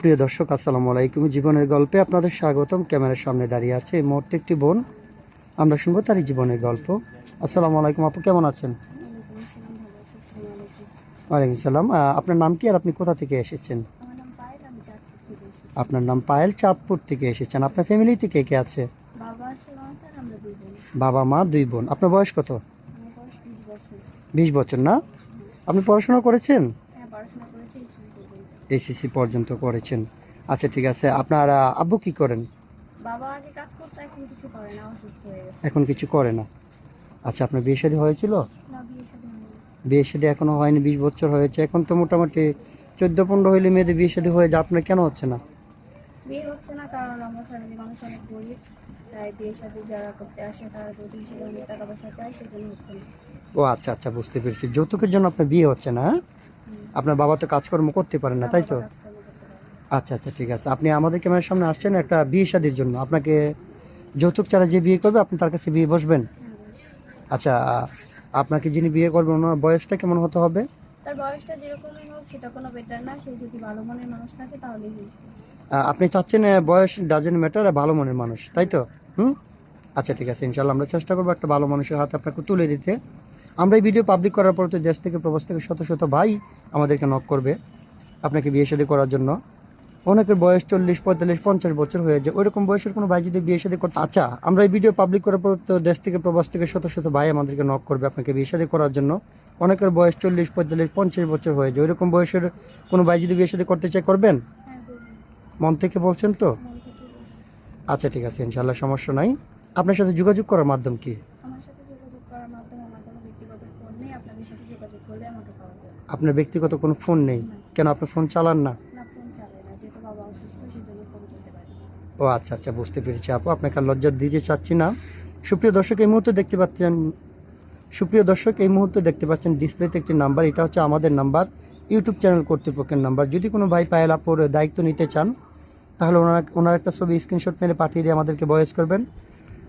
প্রিয় দর্শক, আসসালামু আলাইকুম। জীবনের গল্পে আপনাদের স্বাগতম। ক্যামেরার সামনে দাঁড়িয়ে আছে এই মুহূর্তে একটি বোন। আমরা শুনবো তারই জীবনের গল্প। আসসালামু আলাইকুম আপু, কেমন আছেন? ওয়ালাইকুম আসসালাম, ভালো আছি। আসসালামু আলাইকুম। ওয়ালাইকুম সালাম। আপনার নাম কি আর আপনি কোথা থেকে এসেছেন? আমার নাম পায়েল, আমি চাঁদপুর থেকে এসেছি। আপনার নাম পায়েল, চাঁদপুর থেকে এসেছেন। আপনার ফ্যামিলিতে কে কে আছে? বাবা আছে, মা আছে, আর আমরা দুই বোন। বাবা মা দুই বোন। আপনার বয়স কত? আমার বয়স 20 বছর। 20 বছর না? হুম। আপনি পড়াশোনা করেছেন? হ্যাঁ, পড়াশোনা করেছি স্কুল পর্যন্ত। এসএসসি পর্যন্ত করেছেন। আচ্ছা, ঠিক আছে। আপনার আব্বু কি করেন? বাবা আগে কাজ করতো, এখন কিছু করে না, অসুস্থ হয়ে গেছে। এখন কিছু করে না। আচ্ছা, আপনার বিয়ে শাদী হয়েছিল? না, বিয়ে শাদী হয়নি। বিয়ে শাদী এখনো হয়নি, 20 বছর হয়েছে। এখন তো মোটামুটি 14-15 হইলে মেয়েদের বিয়ে শাদী হয়ে যায়, আপনার কেন হচ্ছে না? বিয়ে হচ্ছে না কারণ আমার ফ্যামিলি মানুষ অনেক গরিব, তাই বিয়ে শাদী যারা করতে আসে তারা যৌতুক হিসেবে অনেক টাকা পয়সা চায়, সেজন্য হচ্ছে না। ও আচ্ছা আচ্ছা, বুঝতে পেরেছি। যৌতুকের জন্য আপনার বিয়ে হচ্ছে না, হ্যাঁ? হুম। আপনার বাবা তো কাজকর্ম করতে পারেন না, না, তাই বাবা তো? কাজকর্ম করতে পারে না। আচ্ছা আচ্ছা, ঠিক আছে। আপনি আমাদের ক্যামেরার সামনে আসছেন একটা বিয়ে শাদীর জন্য। আপনাকে যৌতুক ছাড়া যে বিয়ে করবে আপনি তার কাছে বিয়ে বসবেন? হ্যাঁ, বলো। আচ্ছা, আপনাকে যিনি বিয়ে করবেন ওনার বয়সটা কেমন হতে হবে? তার বয়সটা যেরকমই হোক সেটা কোনো বেটার না, সে যদি ভালো মনের মানুষ থাকে তাহলেই হয়েছে। আপনি চাচ্ছেন বয়স ডাজেন্ট ম্যাটার, ভালো মনের মানুষ, তাই তো? হুম। আচ্ছা, ঠিক আছে। ইনশাল্লাহ আমরা চেষ্টা করবো একটা ভালো মানুষের হাতে আপনাকে তুলে দিতে। আমরা এই ভিডিও পাবলিক করার পর তো দেশ থেকে প্রবাস থেকে শত শত ভাই আমাদেরকে নক করবে আপনাকে বিয়ে শাদী করার জন্য। অনেকের বয়স 40, 45, 50 বছর হয়ে যায়। ওইরকম বয়সের কোনো ভাই যদি বিয়ে শাদী করতে, আচ্ছা, আমরা এই ভিডিও পাবলিক করার পর তো দেশ থেকে প্রবাস থেকে শত শত ভাই আমাদেরকে নক করবে আপনাকে বিয়ে শাদী করার জন্য। অনেকের বয়স 40, 45, 50 বছর হয়ে যায়। ওইরকম বয়সের কোনো ভাই যদি বিয়ে শাদী করতে চায়, করবেন? হ্যাঁ, করবো। মন থেকে বলছেন তো? মন থেকে বলছি। আচ্ছা, ঠিক আছে। ইনশাল্লাহ সমস্যা নাই। আপনার সাথে যোগাযোগ করার মাধ্যম কি? আমার সাথে যোগাযোগ করার মাধ্যমে আমার কোনো ব্যক্তিগত ফোন নেই, আপনাদের সাথে যোগাযোগ করলে আমাকে পাওয়া যাবে। আপনার ব্যক্তিগত কোনো ফোন নেই? না। কেন, আপনি ফোন চালান না? না, ফোন চালাই না, যেহেতু বাবা অসুস্থ সেজন্য ফোন করতে পারি না। ও আচ্ছা আচ্ছা, বুঝতে পেরেছি আপু। আপনাকে আর লজ্জা দিতে চাচ্ছি না। সুপ্রিয় দর্শক, এই মুহূর্তে দেখতে পাচ্ছেন ডিসপ্লেতে একটি নাম্বার। এটা হচ্ছে আমাদের নাম্বার, ইউটিউব চ্যানেল কর্তৃপক্ষের নাম্বার। যদি কোনো ভাই পায়েল আপুর দায়িত্ব নিতে চান, তাহলে ওনার একটা ছবি স্ক্রিনশট মেরে পাঠিয়ে দিয়ে আমাদেরকে ভয়েস করবেন।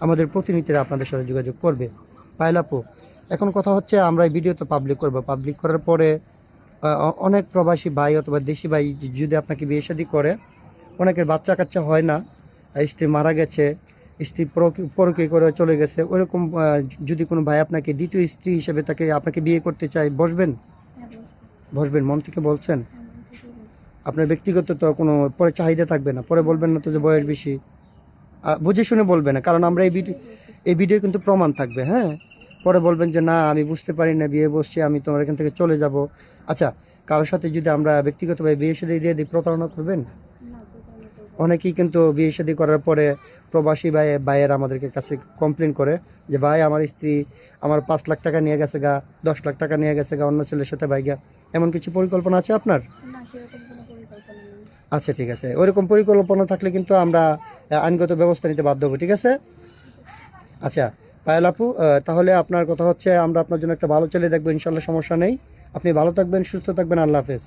আমাদের প্রতিনিধিরা আপনাদের সাথে যোগাযোগ করবে। পায়েল আপু, এখন কথা হচ্ছে আমরা এই ভিডিও তো পাবলিক করব। পাবলিক করার পরে অনেক প্রবাসী ভাই অথবা দেশি ভাই যদি আপনাকে বিয়ে শাদী করে, অনেকের বাচ্চা কাচ্চা হয় না, স্ত্রী মারা গেছে, স্ত্রী পরকীয়া করে চলে গেছে, ওইরকম যদি কোনো ভাই আপনাকে দ্বিতীয় স্ত্রী হিসেবে আপনাকে বিয়ে করতে চায়, বসবেন? হ্যাঁ, বসবো। বসবেন মন থেকে বলছেন? হ্যাঁ, মন থেকে বলছি। আপনার ব্যক্তিগত তো কোনো পরে চাহিদা থাকবে না, পরে বলবেন না তো যে বয়স বেশি। বুঝে শুনে বলবেন না, কারণ আমরা সেটাই বলতেছি। এই ভিডিও কিন্তু প্রমাণ থাকবে, হ্যাঁ? পরে বলবেন যে না, আমি বুঝতে পারি না, বিয়ে বসছি, আমি তোমার এখান থেকে চলে যাব। আচ্ছা, কারোর সাথে যদি আমরা ব্যক্তিগতভাবে বিয়ে শাদী দিয়ে দিই, প্রতারণা করবেন? না, প্রতারণা করবো না। অনেকেই কিন্তু বিয়ে শাদী করার পরে প্রবাসী ভাইয়ের আমাদেরকে কাছে কমপ্লেন করে যে ভাই, আমার স্ত্রী আমার 5 লাখ টাকা নিয়ে গেছে গা, 10 লাখ টাকা নিয়ে গেছে গা অন্য ছেলের সাথে ভাইগা। এমন কিছু পরিকল্পনা আছে আপনার? না, সেরকম কোনো পরিকল্পনা নেই। আচ্ছা, ঠিক আছে। ওইরকম পরিকল্পনা থাকলে কিন্তু আমরা আইনগত ব্যবস্থা নিতে বাধ্য হবো, ঠিক আছে? আচ্ছা পায়েল আপু, তাহলে আপনার কথা হচ্ছে আমরা আপনার জন্য একটা ভালো ছেলে দেখবো, ইনশাল্লাহ সমস্যা নেই। আপনি ভালো থাকবেন, সুস্থ থাকবেন। আল্লাহ হাফেজ।